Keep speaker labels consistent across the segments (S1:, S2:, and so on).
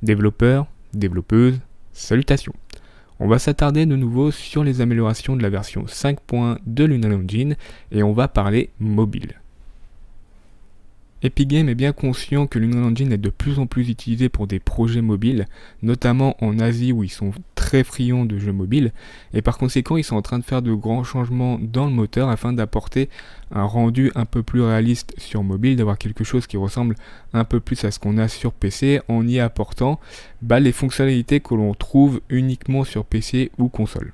S1: Développeurs, développeuses, salutations. On va s'attarder de nouveau sur les améliorations de la version 5.1 de l'Unreal Engine et on va parler mobile. Epic Games est bien conscient que l'Unreal Engine est de plus en plus utilisé pour des projets mobiles, notamment en Asie où ils sont très friands de jeux mobiles, et par conséquent ils sont en train de faire de grands changements dans le moteur afin d'apporter un rendu un peu plus réaliste sur mobile, d'avoir quelque chose qui ressemble un peu plus à ce qu'on a sur PC en y apportant les fonctionnalités que l'on trouve uniquement sur PC ou console.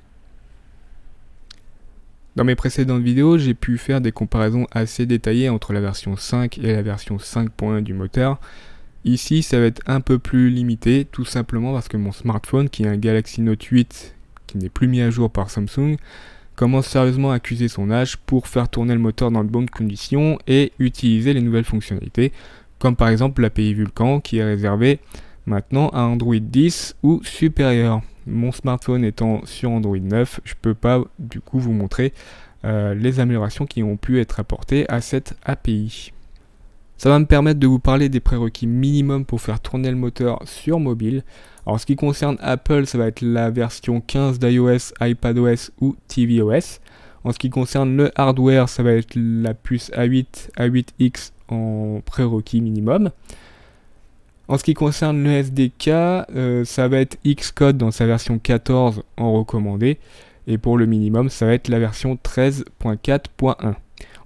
S1: Dans mes précédentes vidéos, j'ai pu faire des comparaisons assez détaillées entre la version 5 et la version 5.1 du moteur. Ici, ça va être un peu plus limité, tout simplement parce que mon smartphone, qui est un Galaxy Note 8, qui n'est plus mis à jour par Samsung, commence sérieusement à accuser son âge pour faire tourner le moteur dans de bonnes conditions et utiliser les nouvelles fonctionnalités, comme par exemple l'API Vulkan, qui est réservée maintenant à Android 10 ou supérieur. Mon smartphone étant sur Android 9, je ne peux pas du coup vous montrer les améliorations qui ont pu être apportées à cette API. Ça va me permettre de vous parler des prérequis minimum pour faire tourner le moteur sur mobile. Alors, ce qui concerne Apple, ça va être la version 15 d'iOS, iPadOS ou tvOS. En ce qui concerne le hardware, ça va être la puce A8, A8X en prérequis minimum. En ce qui concerne le SDK, ça va être Xcode dans sa version 14 en recommandé. Et pour le minimum, ça va être la version 13.4.1.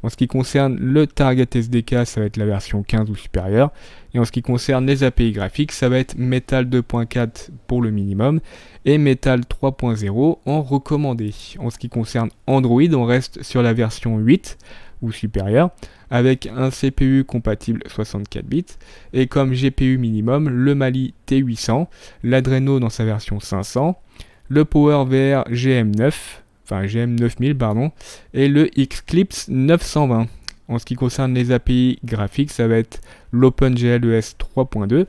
S1: En ce qui concerne le Target SDK, ça va être la version 15 ou supérieure. Et en ce qui concerne les API graphiques, ça va être Metal 2.4 pour le minimum et Metal 3.0 en recommandé. En ce qui concerne Android, on reste sur la version 8 ou supérieure avec un CPU compatible 64 bits et comme GPU minimum le Mali T800, l'Adreno dans sa version 500, le PowerVR GM9000 et le Xclipse 920. En ce qui concerne les API graphiques, ça va être l'OpenGLES 3.2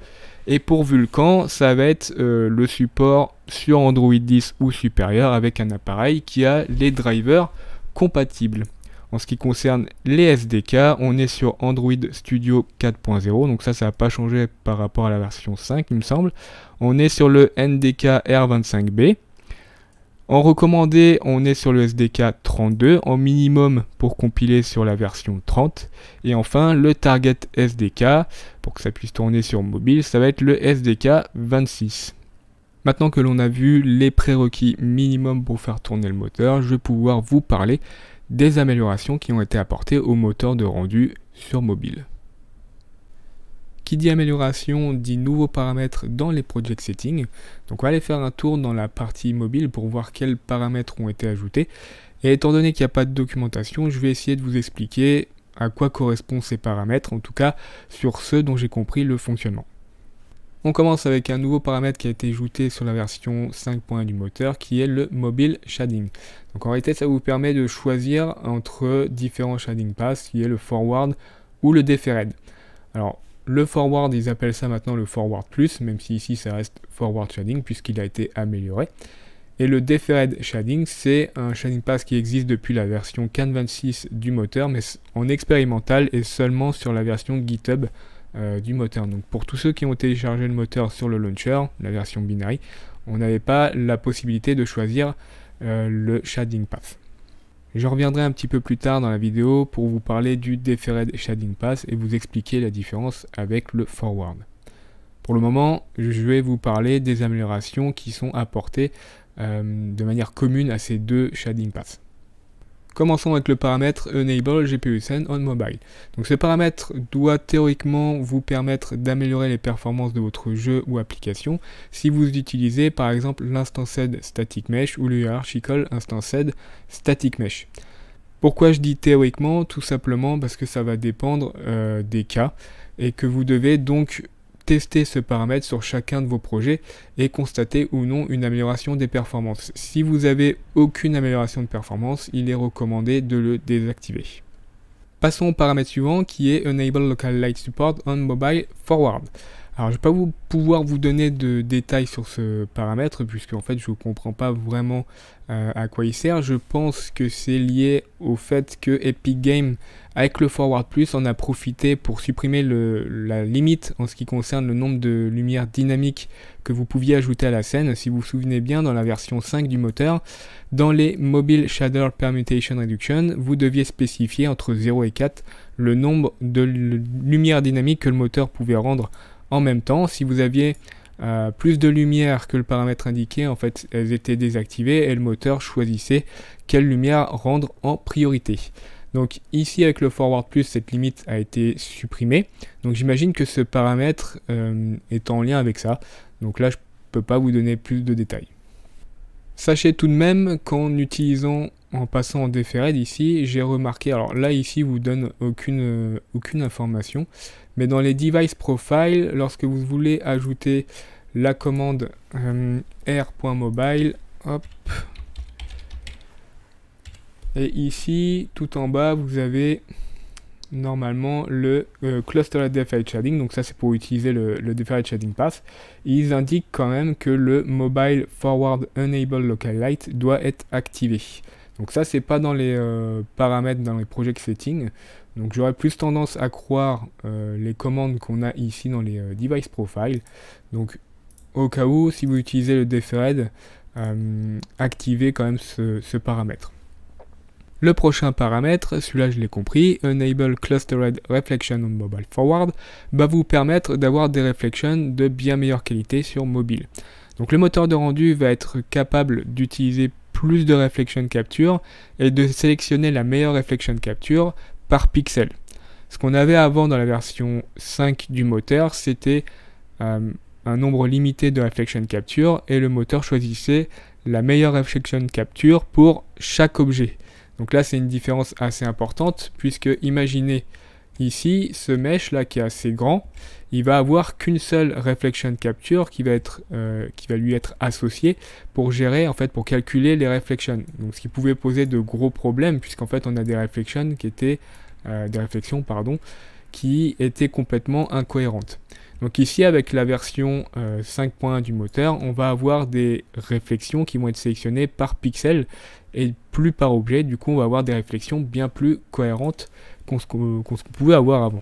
S1: et pour Vulkan, ça va être le support sur Android 10 ou supérieur avec un appareil qui a les drivers compatibles. En ce qui concerne les SDK, on est sur Android Studio 4.0, donc ça n'a pas changé par rapport à la version 5 il me semble. On est sur le NDK R25B. En recommandé, on est sur le SDK 32, en minimum pour compiler sur la version 30. Et enfin, le Target SDK, pour que ça puisse tourner sur mobile, ça va être le SDK 26. Maintenant que l'on a vu les prérequis minimum pour faire tourner le moteur, je vais pouvoir vous parler des améliorations qui ont été apportées au moteur de rendu sur mobile. Qui dit amélioration dit nouveaux paramètres dans les project settings. Donc on va aller faire un tour dans la partie mobile pour voir quels paramètres ont été ajoutés. Et étant donné qu'il n'y a pas de documentation, je vais essayer de vous expliquer à quoi correspondent ces paramètres, en tout cas sur ceux dont j'ai compris le fonctionnement. On commence avec un nouveau paramètre qui a été ajouté sur la version 5.1 du moteur qui est le Mobile Shading. Donc en réalité ça vous permet de choisir entre différents shading paths qui est le Forward ou le Deferred. Alors le Forward ils appellent ça maintenant le Forward Plus, même si ici ça reste Forward Shading puisqu'il a été amélioré. Et le Deferred Shading c'est un shading path qui existe depuis la version 4.26 du moteur mais en expérimental et seulement sur la version GitHub du moteur. Donc pour tous ceux qui ont téléchargé le moteur sur le launcher, la version binary, on n'avait pas la possibilité de choisir le shading path. Je reviendrai un petit peu plus tard dans la vidéo pour vous parler du Deferred Shading Path et vous expliquer la différence avec le Forward. Pour le moment, je vais vous parler des améliorations qui sont apportées de manière commune à ces deux shading paths. Commençons avec le paramètre Enable GPU-Scene on Mobile. Donc ce paramètre doit théoriquement vous permettre d'améliorer les performances de votre jeu ou application si vous utilisez par exemple l'Instanced Static Mesh ou le Hierarchical Instanced Static Mesh. Pourquoi je dis théoriquement? Tout simplement parce que ça va dépendre des cas et que vous devez donc tester ce paramètre sur chacun de vos projets et constater ou non une amélioration des performances. Si vous n'avez aucune amélioration de performance, il est recommandé de le désactiver. Passons au paramètre suivant qui est Enable Local Light Support on Mobile Forward. Alors je vais pas pouvoir vous donner de détails sur ce paramètre puisque en fait je ne comprends pas vraiment à quoi il sert. Je pense que c'est lié au fait que Epic Games avec le Forward Plus en a profité pour supprimer la limite en ce qui concerne le nombre de lumières dynamiques que vous pouviez ajouter à la scène. Si vous vous souvenez bien, dans la version 5 du moteur, dans les Mobile Shader Permutation Reduction, vous deviez spécifier entre 0 et 4 le nombre de lumières dynamiques que le moteur pouvait rendre en même temps. Si vous aviez plus de lumière que le paramètre indiqué, en fait elles étaient désactivées et le moteur choisissait quelle lumière rendre en priorité. Donc ici avec le Forward Plus, cette limite a été supprimée. Donc j'imagine que ce paramètre est en lien avec ça. Donc là je ne peux pas vous donner plus de détails. Sachez tout de même qu'en utilisant, en passant en Deferred ici, j'ai remarqué, alors là ici vous donne aucune information, mais dans les Device Profile, lorsque vous voulez ajouter la commande r.mobile, hop, et ici tout en bas vous avez normalement le Clustered Deferred Shading, donc ça c'est pour utiliser le Deferred Shading Path. Ils indiquent quand même que le Mobile Forward Enable Local Light doit être activé. Donc ça c'est pas dans les paramètres, dans les Project Settings. Donc j'aurais plus tendance à croire les commandes qu'on a ici dans les Device Profile. Donc au cas où, si vous utilisez le Deferred, activez quand même ce paramètre. Le prochain paramètre, celui-là je l'ai compris, Enable Clustered Reflection on Mobile Forward, va vous permettre d'avoir des reflections de bien meilleure qualité sur mobile. Donc le moteur de rendu va être capable d'utiliser plus de reflection capture et de sélectionner la meilleure reflection capture par pixel. Ce qu'on avait avant dans la version 5 du moteur, c'était un nombre limité de reflection capture et le moteur choisissait la meilleure reflection capture pour chaque objet. Donc là c'est une différence assez importante puisque imaginez ici ce mesh là qui est assez grand, il va avoir qu'une seule reflection capture qui va lui être associée pour gérer en fait pour calculer les reflections. Donc ce qui pouvait poser de gros problèmes puisqu'en fait on a des réflexions qui étaient complètement incohérentes. Donc ici avec la version 5.1 du moteur, on va avoir des réflexions qui vont être sélectionnées par pixel et plus par objet. Du coup on va avoir des réflexions bien plus cohérentes qu'on ce qu'on pouvait avoir avant.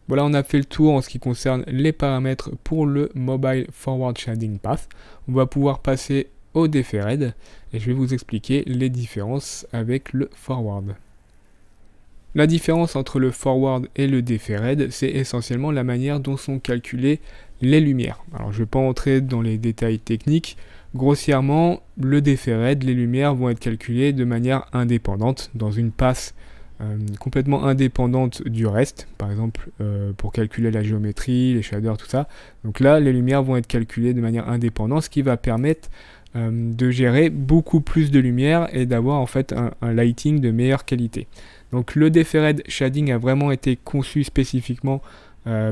S1: Voilà, on a fait le tour en ce qui concerne les paramètres pour le Mobile Forward Shading Path. On va pouvoir passer au Deferred et je vais vous expliquer les différences avec le Forward. La différence entre le Forward et le Deferred, c'est essentiellement la manière dont sont calculées les lumières. Alors je ne vais pas entrer dans les détails techniques. Grossièrement, le Deferred, les lumières vont être calculées de manière indépendante, dans une passe complètement indépendante du reste. Par exemple, pour calculer la géométrie, les shaders, tout ça. Donc là, les lumières vont être calculées de manière indépendante, ce qui va permettre de gérer beaucoup plus de lumière et d'avoir en fait un lighting de meilleure qualité. Donc le Deferred Shading a vraiment été conçu spécifiquement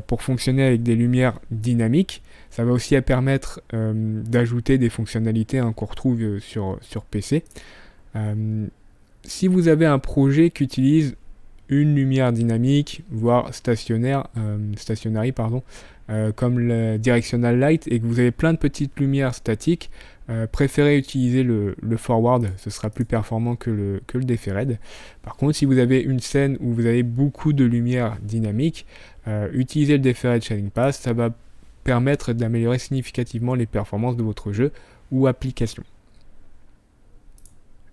S1: pour fonctionner avec des lumières dynamiques. Ça va aussi permettre d'ajouter des fonctionnalités qu'on retrouve sur PC. Si vous avez un projet qui utilise une lumière dynamique, voire stationary, comme le Directional Light, et que vous avez plein de petites lumières statiques, préférez utiliser le Forward, ce sera plus performant que le Deferred. Par contre, si vous avez une scène où vous avez beaucoup de lumière dynamique, utilisez le Deferred Shading Path, ça va permettre d'améliorer significativement les performances de votre jeu ou application.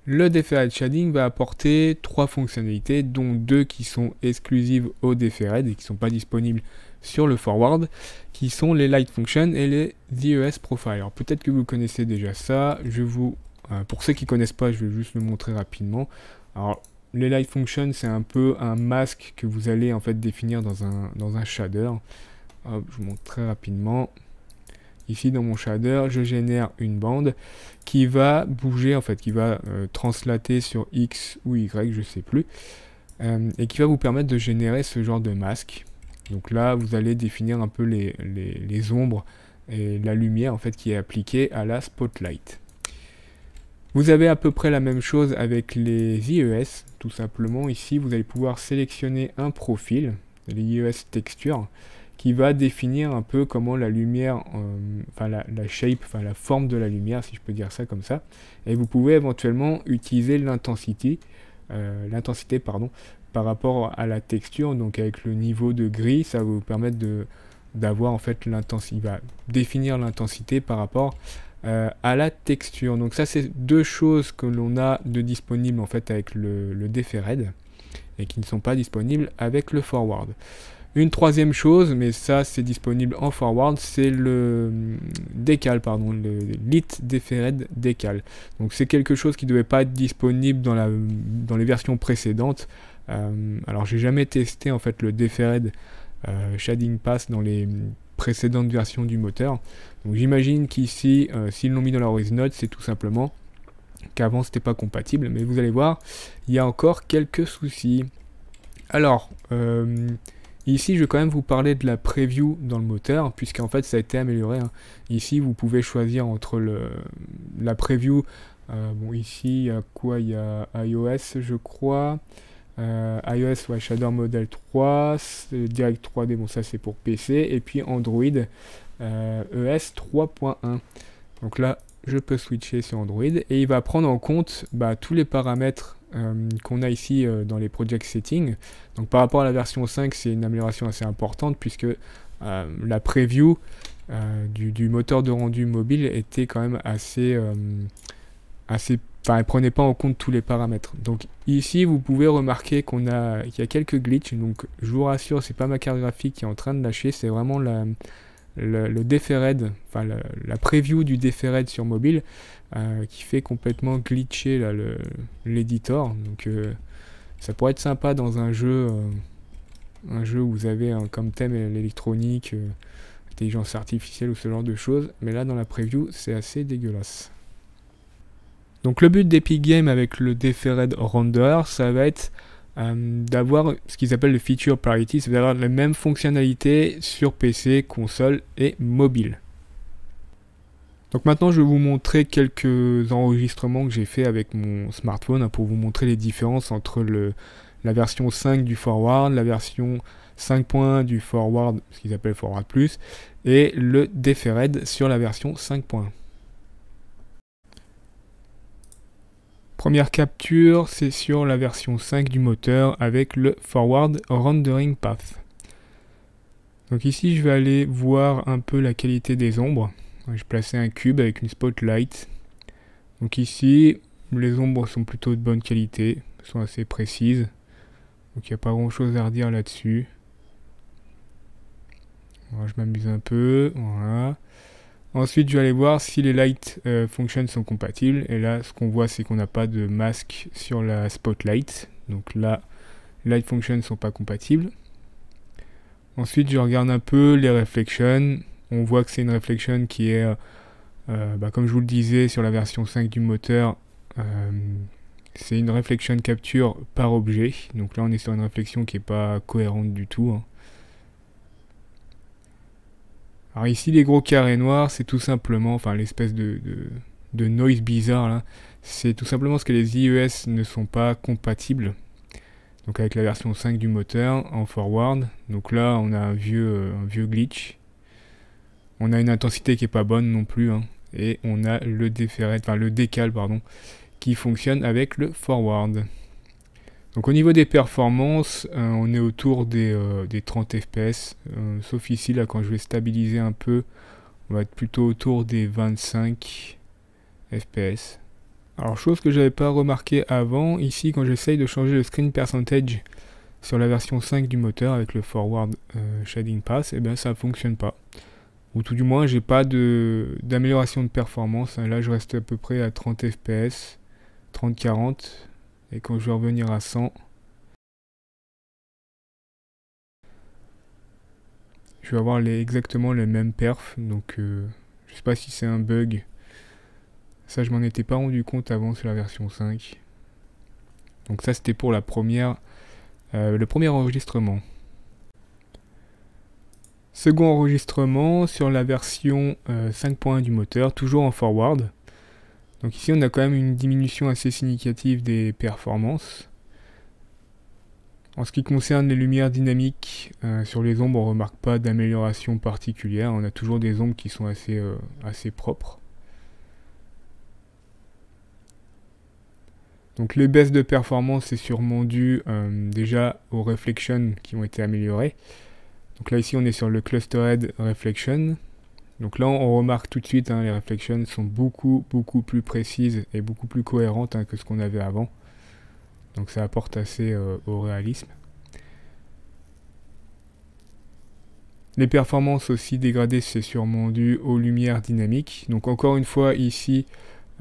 S1: Le Deferred Shading va apporter 3 fonctionnalités, dont 2 qui sont exclusives au Deferred et qui ne sont pas disponibles sur le Forward, qui sont les Light Function et les DES Profile. Alors peut-être que vous connaissez déjà ça, pour ceux qui ne connaissent pas, je vais juste le montrer rapidement. Alors les Light Function, c'est un peu un masque que vous allez en fait définir dans un shader. Hop, je vous montre très rapidement. Ici dans mon shader, je génère une bande qui va bouger, en fait, qui va translater sur X ou Y, je sais plus, et qui va vous permettre de générer ce genre de masque. Donc là, vous allez définir un peu les ombres et la lumière en fait qui est appliquée à la spotlight. Vous avez à peu près la même chose avec les IES, tout simplement. Ici, vous allez pouvoir sélectionner un profil, les IES texture, qui va définir un peu comment la lumière, enfin la shape, enfin la forme de la lumière, si je peux dire ça comme ça. Et vous pouvez éventuellement utiliser l'intensité, par rapport à la texture. Donc avec le niveau de gris, ça va vous permettre d'avoir en fait l'intensité, il va définir l'intensité par rapport à la texture. Donc ça, c'est deux choses que l'on a de disponibles en fait avec le Deferred et qui ne sont pas disponibles avec le Forward. Une troisième chose, mais ça c'est disponible en Forward, c'est le décal, pardon, le Lit Deferred Décal. Donc c'est quelque chose qui ne devait pas être disponible dans les versions précédentes. Alors j'ai jamais testé en fait le Deferred Shading Pass dans les précédentes versions du moteur. Donc j'imagine qu'ici, s'ils l'ont mis dans leur release note, c'est tout simplement qu'avant c'était pas compatible. Mais vous allez voir, il y a encore quelques soucis. Alors, ici je vais quand même vous parler de la preview dans le moteur, puisqu'en fait ça a été amélioré. Hein. Ici vous pouvez choisir entre la preview. Bon, ici il y a quoi? Il y a iOS, je crois. iOS, ouais, Shader Model 3, Direct 3D, bon ça c'est pour PC, et puis Android ES 3.1. Donc là je peux switcher sur Android et il va prendre en compte tous les paramètres qu'on a ici dans les project settings. Donc par rapport à la version 5, c'est une amélioration assez importante puisque la preview du moteur de rendu mobile était quand même assez enfin, elle prenait pas en compte tous les paramètres. Donc ici, vous pouvez remarquer qu'il y a quelques glitches. Donc je vous rassure, c'est pas ma carte graphique qui est en train de lâcher, c'est vraiment le Deferred, enfin la preview du Deferred sur mobile qui fait complètement glitcher l'éditor. Donc ça pourrait être sympa dans un jeu où vous avez comme thème l'électronique, l'intelligence artificielle ou ce genre de choses. Mais là, dans la preview, c'est assez dégueulasse. Donc le but d'Epic Games avec le Deferred Render, ça va être d'avoir ce qu'ils appellent le feature parity, c'est d'avoir les mêmes fonctionnalités sur PC, console et mobile. Donc maintenant je vais vous montrer quelques enregistrements que j'ai fait avec mon smartphone pour vous montrer les différences entre la version 5 du Forward, la version 5.1 du Forward, ce qu'ils appellent Forward Plus, et le Deferred sur la version 5.1. Première capture, c'est sur la version 5 du moteur avec le Forward Rendering Path. Donc ici, je vais aller voir un peu la qualité des ombres. Je vais placer un cube avec une spotlight. Donc ici, les ombres sont plutôt de bonne qualité, sont assez précises. Donc il n'y a pas grand chose à redire là-dessus. Je m'amuse un peu, voilà. Ensuite, je vais aller voir si les light functions sont compatibles. Et là, ce qu'on voit, c'est qu'on n'a pas de masque sur la spotlight. Donc là, les light functions ne sont pas compatibles. Ensuite, je regarde un peu les reflections. On voit que c'est une reflection qui est, comme je vous le disais, sur la version 5 du moteur. C'est une reflection capture par objet. Donc là, on est sur une réflexion qui n'est pas cohérente du tout. Hein. Alors ici, les gros carrés noirs, c'est tout simplement, enfin l'espèce de noise bizarre là, c'est tout simplement parce que les IES ne sont pas compatibles. Donc avec la version 5 du moteur en forward. Donc là, on a un vieux glitch. On a une intensité qui est pas bonne non plus. Hein, et on a le décal, pardon, qui fonctionne avec le forward. Donc au niveau des performances, on est autour des 30 fps, sauf ici là quand je vais stabiliser un peu, on va être plutôt autour des 25 fps. Alors chose que j'avais pas remarqué avant, ici quand j'essaye de changer le screen percentage sur la version 5 du moteur avec le Forward Shading Pass, et bien ça fonctionne pas. Ou tout du moins j'ai pas d'amélioration de performance, là je reste à peu près à 30 fps, 30-40. Et quand je vais revenir à 100, je vais avoir exactement les mêmes perfs. Donc je sais pas si c'est un bug. Ça je m'en étais pas rendu compte avant sur la version 5. Donc ça c'était pour le premier enregistrement. Second enregistrement sur la version 5.1 du moteur, toujours en forward. Donc ici on a quand même une diminution assez significative des performances. En ce qui concerne les lumières dynamiques, sur les ombres, on ne remarque pas d'amélioration particulière. On a toujours des ombres qui sont assez propres. Donc les baisses de performance, c'est sûrement dû déjà aux reflections qui ont été améliorées. Donc là ici on est sur le clustered reflection. Donc là on remarque tout de suite, les reflections sont beaucoup plus précises et beaucoup plus cohérentes que ce qu'on avait avant. Donc ça apporte assez au réalisme. Les performances aussi dégradées, c'est sûrement dû aux lumières dynamiques. Donc encore une fois ici,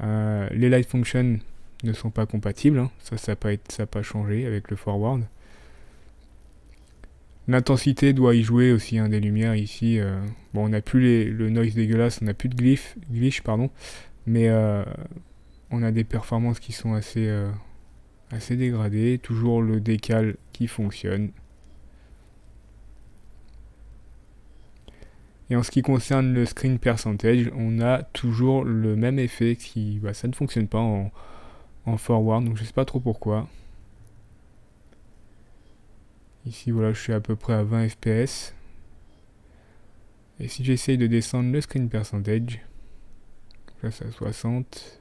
S1: les light functions ne sont pas compatibles. Ça n'a pas changé avec le forward. L'intensité doit y jouer aussi, des lumières ici. Bon, on n'a plus le noise dégueulasse, on n'a plus de glitch, pardon, mais on a des performances qui sont assez dégradées. Toujours le décal qui fonctionne. Et en ce qui concerne le screen percentage, on a toujours le même effet qui, ça ne fonctionne pas en forward, donc je sais pas trop pourquoi. Ici voilà, je suis à peu près à 20 fps. Et si j'essaye de descendre le screen percentage, là c'est à 60.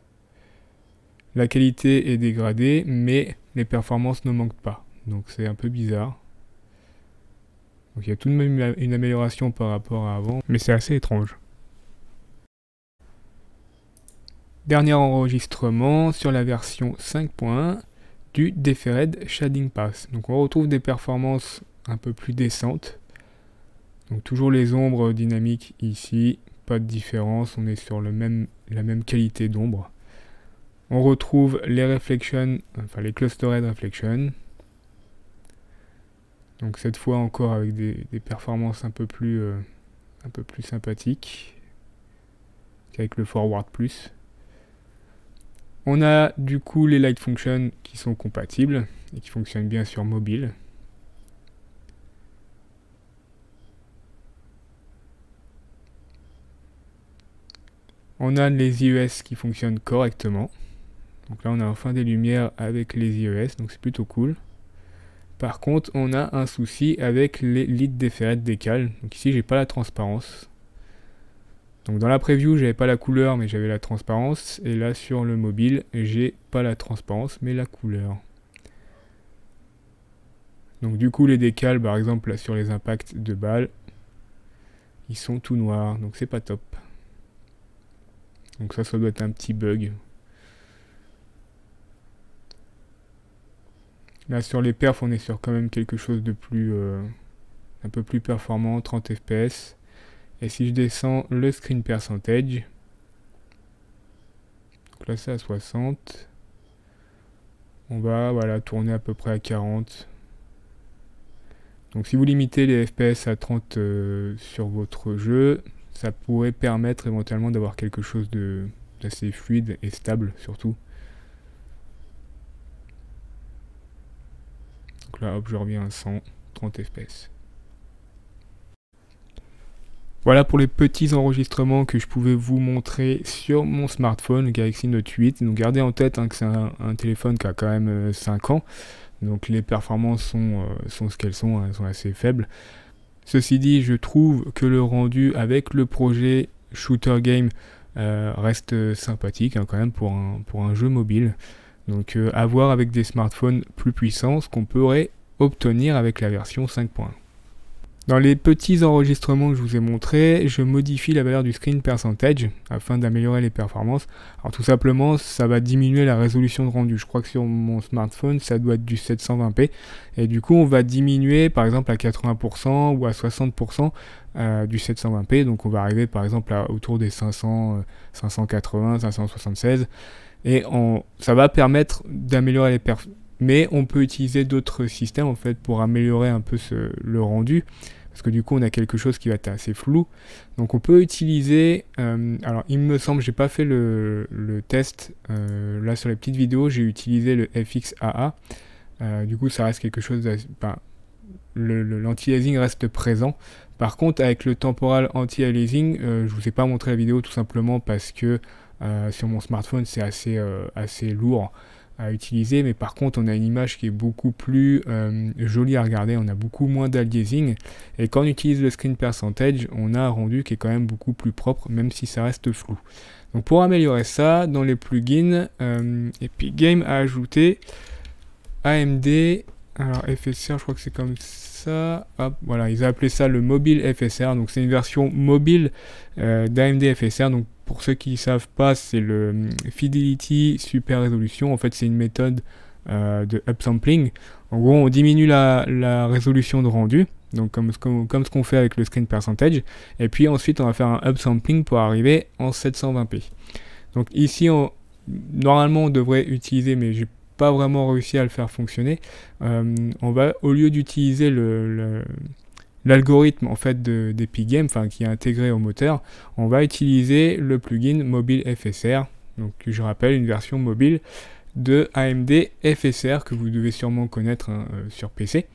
S1: La qualité est dégradée, mais les performances ne manquent pas. Donc c'est un peu bizarre. Donc il y a tout de même une amélioration par rapport à avant, mais c'est assez étrange. Dernier enregistrement sur la version 5.1 du Deferred Shading Path. Donc on retrouve des performances un peu plus décentes. Donc toujours les ombres dynamiques ici, pas de différence, on est sur la même qualité d'ombre. On retrouve les reflections, enfin les clustered reflections. Donc cette fois encore avec des performances un peu plus sympathiques qu'avec le forward plus. On a du coup les light functions qui sont compatibles et qui fonctionnent bien sur mobile. On a les IES qui fonctionnent correctement. Donc là on a enfin des lumières avec les IES, donc c'est plutôt cool. Par contre, on a un souci avec les lead Deferred décal. Donc ici, j'ai pas la transparence. Donc dans la preview, j'avais pas la couleur, mais j'avais la transparence. Et là, sur le mobile, j'ai pas la transparence, mais la couleur. Donc du coup, les décals, par exemple, là, sur les impacts de balles, ils sont tout noirs. Donc c'est pas top. Donc ça doit être un petit bug. Là sur les perfs on est sur quand même quelque chose de plus un peu plus performant, 30 fps. Et si je descends le screen percentage, donc là c'est à 60, on va tourner à peu près à 40. Donc si vous limitez les fps à 30 sur votre jeu, ça pourrait permettre éventuellement d'avoir quelque chose d'assez fluide et stable surtout. Donc là, hop, je reviens à 130 fps. Voilà pour les petits enregistrements que je pouvais vous montrer sur mon smartphone, le Galaxy Note 8. Donc gardez en tête que c'est un téléphone qui a quand même 5 ans. Donc les performances sont ce qu'elles sont, elles sont assez faibles. Ceci dit, je trouve que le rendu avec le projet Shooter Game reste sympathique quand même pour un jeu mobile. Donc à voir avec des smartphones plus puissants ce qu'on pourrait obtenir avec la version 5.1. Dans les petits enregistrements que je vous ai montrés, je modifie la valeur du screen percentage afin d'améliorer les performances. Alors tout simplement, ça va diminuer la résolution de rendu. Je crois que sur mon smartphone, ça doit être du 720p. Et du coup, on va diminuer par exemple à 80% ou à 60% du 720p. Donc on va arriver par exemple autour des 500, 580, 576. Et ça va permettre d'améliorer les performances. Mais on peut utiliser d'autres systèmes en fait pour améliorer un peu le rendu, parce que du coup on a quelque chose qui va être assez flou. Donc on peut utiliser, alors il me semble, j'ai pas fait le test, là sur les petites vidéos j'ai utilisé le FXAA, du coup ça reste quelque chose, l'anti-aliasing reste présent. Par contre avec le temporal anti-aliasing, je vous ai pas montré la vidéo tout simplement parce que sur mon smartphone c'est assez lourd. à utiliser, mais par contre on a une image qui est beaucoup plus jolie à regarder, on a beaucoup moins d'aliasing, et quand on utilise le screen percentage, on a un rendu qui est quand même beaucoup plus propre, même si ça reste flou. Donc pour améliorer ça, dans les plugins, Epic Games a ajouté AMD, alors FSR, je crois que c'est comme ça, hop, voilà, ils ont appelé ça le Mobile FSR, donc c'est une version mobile d'AMD FSR, donc pour ceux qui ne savent pas, c'est le Fidelity Super Résolution, en fait c'est une méthode de upsampling. En gros, on diminue la résolution de rendu, donc comme ce qu'on fait avec le screen percentage, et puis ensuite on va faire un upsampling pour arriver en 720p. Donc ici, normalement on devrait utiliser, mais j'ai pas vraiment réussi à le faire fonctionner, on va, au lieu d'utiliser l'algorithme en fait d'Epic Games, enfin qui est intégré au moteur, on va utiliser le plugin Mobile FSR, donc je rappelle une version mobile de AMD FSR que vous devez sûrement connaître sur PC.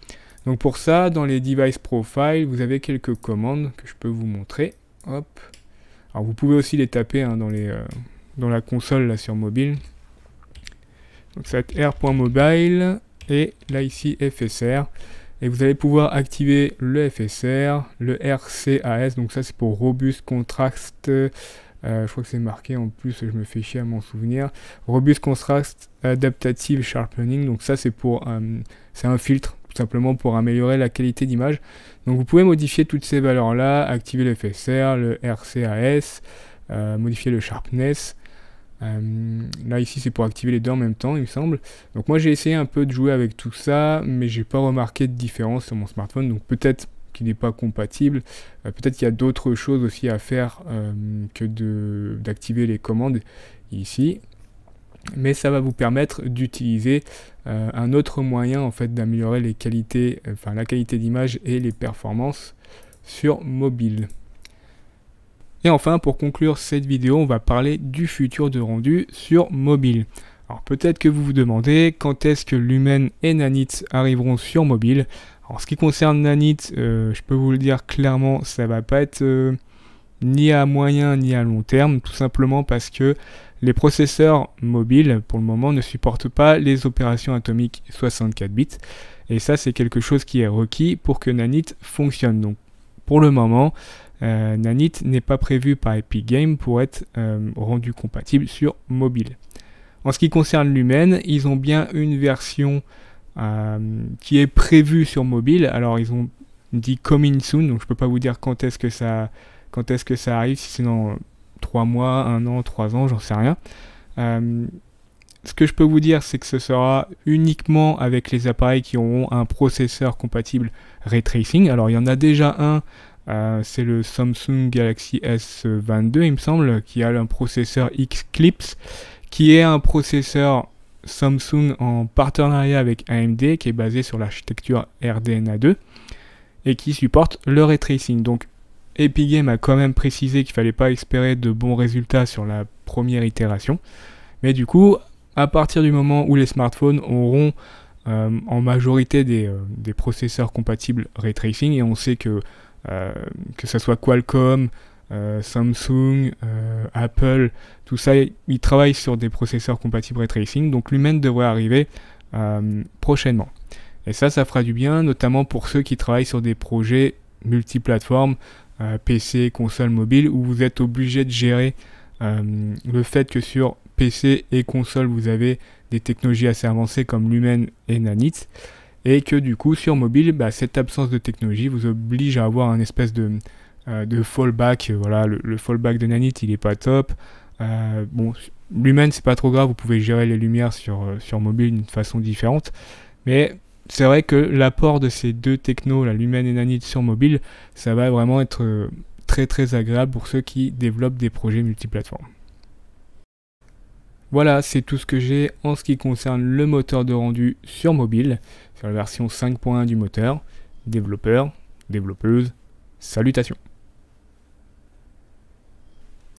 S1: Donc pour ça, dans les device profile, vous avez quelques commandes que je peux vous montrer. Hop. Alors vous pouvez aussi les taper dans la console là sur mobile. Donc ça va être r.mobile et là ici FSR. Et vous allez pouvoir activer le FSR, le RCAS, donc ça c'est pour Robust Contrast, je crois que c'est marqué en plus, je me fais chier à m'en souvenir, Robust Contrast Adaptative Sharpening, donc ça c'est c'est un filtre, tout simplement pour améliorer la qualité d'image. Donc vous pouvez modifier toutes ces valeurs là, activer le FSR, le RCAS, modifier le Sharpness. Là ici c'est pour activer les deux en même temps il me semble. Donc moi j'ai essayé un peu de jouer avec tout ça, mais j'ai pas remarqué de différence sur mon smartphone, donc peut-être qu'il n'est pas compatible, peut-être qu'il y a d'autres choses aussi à faire que d'activer les commandes ici, mais ça va vous permettre d'utiliser un autre moyen en fait d'améliorer les qualités, la qualité d'image et les performances sur mobile. Et enfin, pour conclure cette vidéo, on va parler du futur de rendu sur mobile. Alors peut-être que vous vous demandez quand est-ce que Lumen et Nanite arriveront sur mobile. En ce qui concerne Nanite, je peux vous le dire clairement, ça va pas être ni à moyen ni à long terme, tout simplement parce que les processeurs mobiles, pour le moment, ne supportent pas les opérations atomiques 64 bits. Et ça, c'est quelque chose qui est requis pour que Nanite fonctionne. Donc pour le moment, Nanite n'est pas prévu par Epic Games pour être rendu compatible sur mobile. En ce qui concerne Lumen, ils ont bien une version qui est prévue sur mobile. Alors ils ont dit coming soon, donc je peux pas vous dire quand est-ce que ça arrive, si c'est dans 3 mois, 1 an, 3 ans, j'en sais rien. Ce que je peux vous dire, c'est que ce sera uniquement avec les appareils qui auront un processeur compatible Ray Tracing. Alors il y en a déjà un, c'est le Samsung Galaxy S22 il me semble, qui a un processeur Xclipse, qui est un processeur Samsung en partenariat avec AMD, qui est basé sur l'architecture RDNA2, et qui supporte le Ray Tracing. Donc Epic Games a quand même précisé qu'il ne fallait pas espérer de bons résultats sur la première itération, mais du coup, à partir du moment où les smartphones auront en majorité des processeurs compatibles Ray Tracing, et on sait que ce soit Qualcomm, Samsung, Apple, tout ça, ils travaillent sur des processeurs compatibles Ray Tracing, donc Lumen devrait arriver prochainement. Et ça fera du bien, notamment pour ceux qui travaillent sur des projets multiplateformes, PC, console, mobile, où vous êtes obligé de gérer le fait que sur PC et console, vous avez des technologies assez avancées comme Lumen et Nanite, et que du coup sur mobile, cette absence de technologie vous oblige à avoir un espèce de fallback. Voilà, le fallback de Nanite il est pas top. Bon, Lumen c'est pas trop grave, vous pouvez gérer les lumières sur mobile d'une façon différente, mais c'est vrai que l'apport de ces deux technos, la Lumen et Nanite sur mobile, ça va vraiment être très très agréable pour ceux qui développent des projets multiplateformes. Voilà, c'est tout ce que j'ai en ce qui concerne le moteur de rendu sur mobile, sur la version 5.1 du moteur. Développeurs, développeuses, salutations.